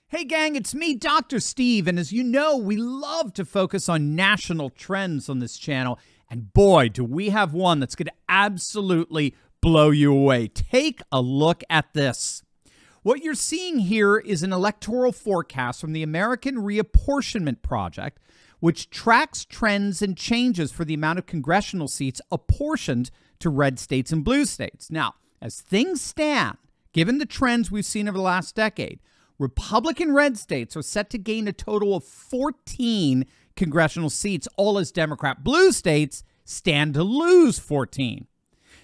Hey gang, it's me, Dr. Steve, and as you know, we love to focus on national trends on this channel, and boy, do we have one that's going to absolutely blow you away. Take a look at this. What you're seeing here is an electoral forecast from the American Reapportionment Project, which tracks trends and changes for the amount of congressional seats apportioned to red states and blue states. Now, as things stand, given the trends we've seen over the last decade, Republican red states are set to gain a total of 14 congressional seats, all as Democrat blue states stand to lose 14.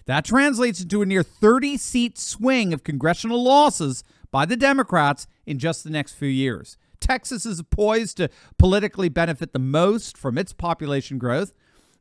That translates into a near 30-seat swing of congressional losses by the Democrats in just the next few years. Texas is poised to politically benefit the most from its population growth.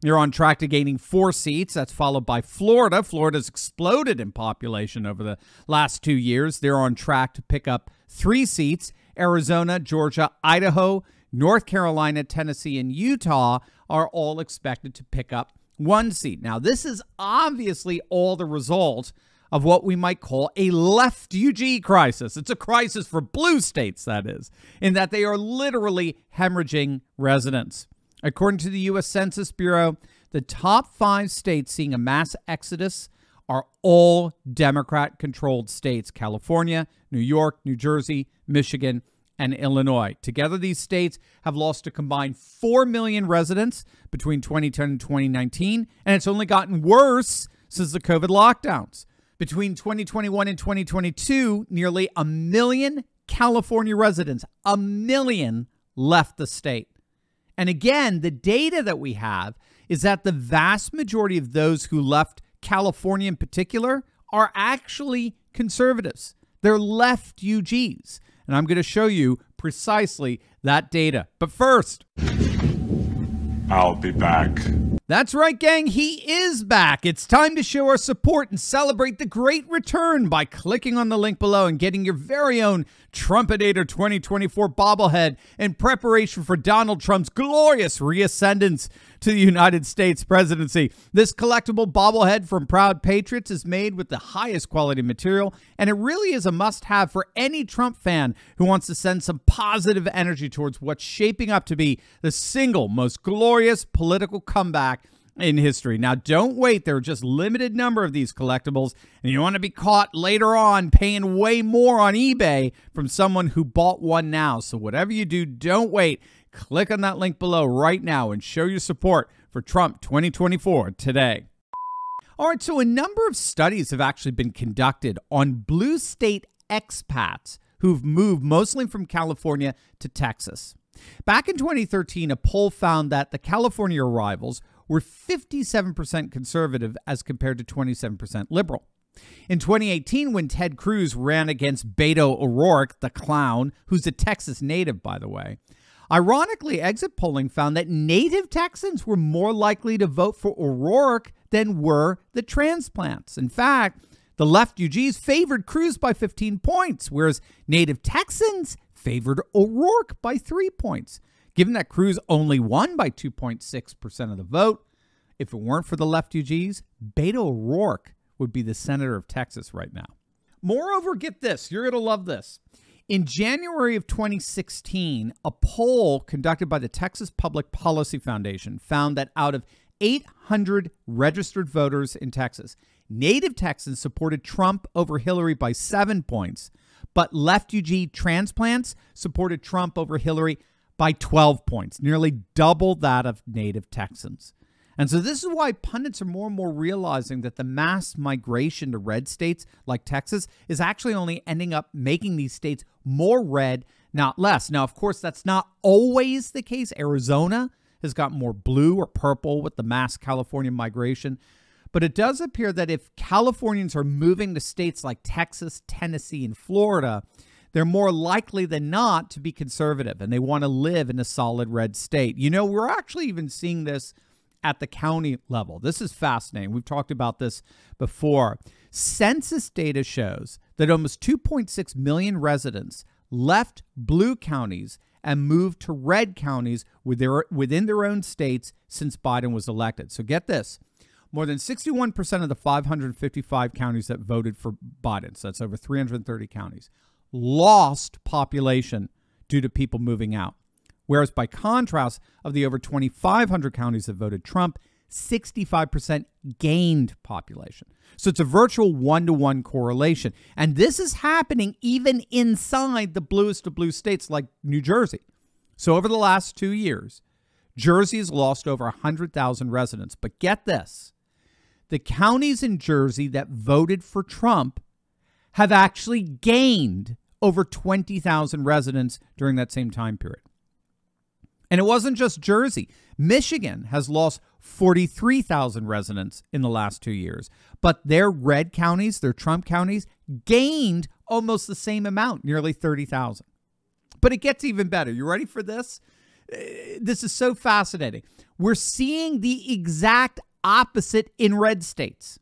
They're on track to gaining 4 seats. That's followed by Florida. Florida's exploded in population over the last 2 years. They're on track to pick up 3 seats. Arizona, Georgia, Idaho, North Carolina, Tennessee, and Utah are all expected to pick up 1 seat. Now, this is obviously all the result of what we might call a left UG crisis. It's a crisis for blue states, that is, in that they are literally hemorrhaging residents. According to the U.S. Census Bureau, the top 5 states seeing a mass exodus are all Democrat-controlled states: California, New York, New Jersey, Michigan, and Illinois. Together, these states have lost a combined 4 million residents between 2010 and 2019, and it's only gotten worse since the COVID lockdowns. Between 2021 and 2022, nearly 1 million California residents, 1 million, left the state. And again, the data that we have is that the vast majority of those who left California in particular are actually conservatives. They're left UGs. And I'm going to show you precisely that data. But first, I'll be back. That's right, gang. He is back. It's time to show our support and celebrate the great return by clicking on the link below and getting your very own Trumpinator 2024 bobblehead in preparation for Donald Trump's glorious reascendance to the United States presidency. This collectible bobblehead from Proud Patriots is made with the highest quality material, and it really is a must-have for any Trump fan who wants to send some positive energy towards what's shaping up to be the single most glorious political comeback in history. Now, don't wait. There are just a limited number of these collectibles, and you want to be caught later on paying way more on eBay from someone who bought one now. So whatever you do, don't wait. Click on that link below right now and show your support for Trump 2024 today. All right, so a number of studies have actually been conducted on blue state expats who've moved mostly from California to Texas. Back in 2013, a poll found that the California arrivals were 57% conservative as compared to 27% liberal. In 2018, when Ted Cruz ran against Beto O'Rourke, the clown, who's a Texas native, by the way, ironically, exit polling found that native Texans were more likely to vote for O'Rourke than were the transplants. In fact, the left UGs favored Cruz by 15 points, whereas native Texans favored O'Rourke by 3 points. Given that Cruz only won by 2.6% of the vote, if it weren't for the left UGs, Beto O'Rourke would be the senator of Texas right now. Moreover, get this. You're going to love this. In January of 2016, a poll conducted by the Texas Public Policy Foundation found that out of 800 registered voters in Texas, native Texans supported Trump over Hillary by 7 points, but left UG transplants supported Trump over Hillary by 12 points, nearly double that of native Texans. And so this is why pundits are more and more realizing that the mass migration to red states like Texas is actually only ending up making these states more red, not less. Now, of course, that's not always the case. Arizona has got more blue or purple with the mass California migration. But it does appear that if Californians are moving to states like Texas, Tennessee, and Florida, they're more likely than not to be conservative, and they want to live in a solid red state. You know, we're actually even seeing this at the county level. This is fascinating. We've talked about this before. Census data shows that almost 2.6 million residents left blue counties and moved to red counties within their own states since Biden was elected. So get this. More than 61% of the 555 counties that voted for Biden, so that's over 330 counties, lost population due to people moving out. Whereas by contrast, of the over 2,500 counties that voted Trump, 65% gained population. So it's a virtual one-to-one correlation. And this is happening even inside the bluest of blue states like New Jersey. So over the last 2 years, Jersey has lost over 100,000 residents. But get this, the counties in Jersey that voted for Trump have actually gained over 20,000 residents during that same time period. And it wasn't just Jersey. Michigan has lost 43,000 residents in the last 2 years. But their red counties, their Trump counties, gained almost the same amount, nearly 30,000. But it gets even better. You ready for this? This is so fascinating. We're seeing the exact opposite in red states.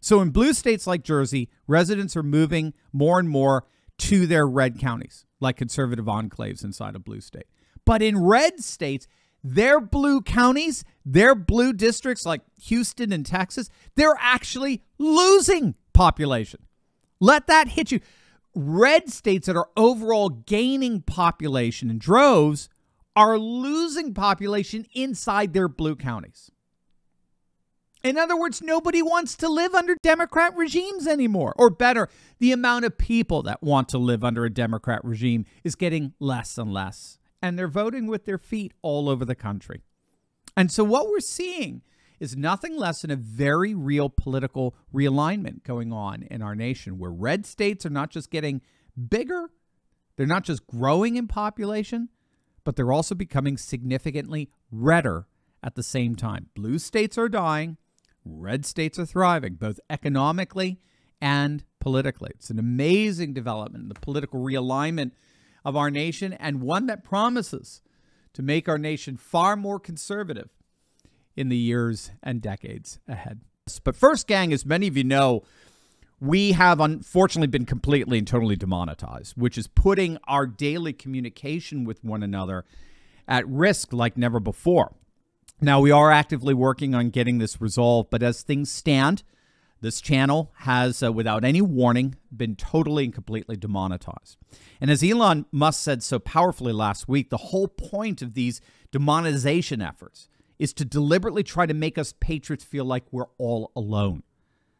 So in blue states like Jersey, residents are moving more and more to their red counties, like conservative enclaves inside a blue state. But in red states, their blue counties, their blue districts like Houston and Texas, they're actually losing population. Let that hit you. Red states that are overall gaining population in droves are losing population inside their blue counties. In other words, nobody wants to live under Democrat regimes anymore. Or better, the amount of people that want to live under a Democrat regime is getting less and less. And they're voting with their feet all over the country. And so what we're seeing is nothing less than a very real political realignment going on in our nation, where red states are not just getting bigger, they're not just growing in population, but they're also becoming significantly redder at the same time. Blue states are dying, red states are thriving, both economically and politically. It's an amazing development, the political realignment of our nation, and one that promises to make our nation far more conservative in the years and decades ahead. But first, gang, as many of you know, we have unfortunately been completely and totally demonetized, which is putting our daily communication with one another at risk like never before. Now, we are actively working on getting this resolved, but as things stand, this channel has, without any warning, been totally and completely demonetized. And as Elon Musk said so powerfully last week, the whole point of these demonetization efforts is to deliberately try to make us patriots feel like we're all alone.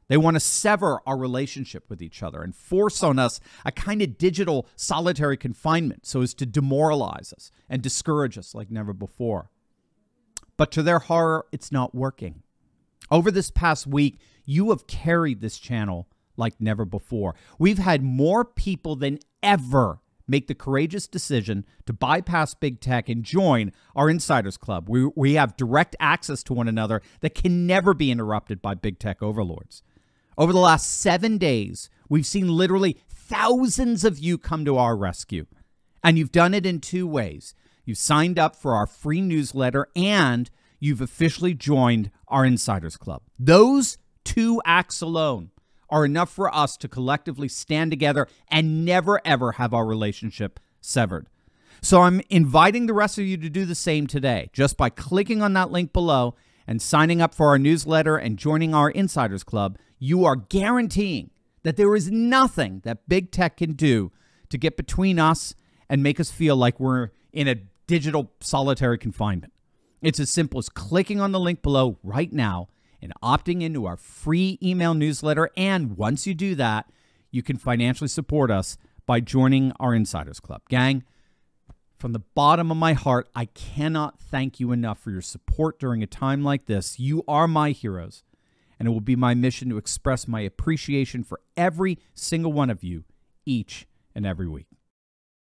They want to sever our relationship with each other and force on us a kind of digital solitary confinement so as to demoralize us and discourage us like never before. But to their horror, it's not working. Over this past week, you have carried this channel like never before. We've had more people than ever make the courageous decision to bypass big tech and join our Insiders Club. We have direct access to one another that can never be interrupted by big tech overlords. Over the last 7 days, we've seen literally thousands of you come to our rescue. And you've done it in two ways. You've signed up for our free newsletter and you've officially joined our Insiders Club. Those two acts alone are enough for us to collectively stand together and never, ever have our relationship severed. So I'm inviting the rest of you to do the same today, just by clicking on that link below and signing up for our newsletter and joining our Insiders Club. You are guaranteeing that there is nothing that big tech can do to get between us and make us feel like we're in a digital solitary confinement. It's as simple as clicking on the link below right now and opting into our free email newsletter. And once you do that, you can financially support us by joining our Insiders Club. Gang, from the bottom of my heart, I cannot thank you enough for your support during a time like this. You are my heroes, and it will be my mission to express my appreciation for every single one of you each and every week.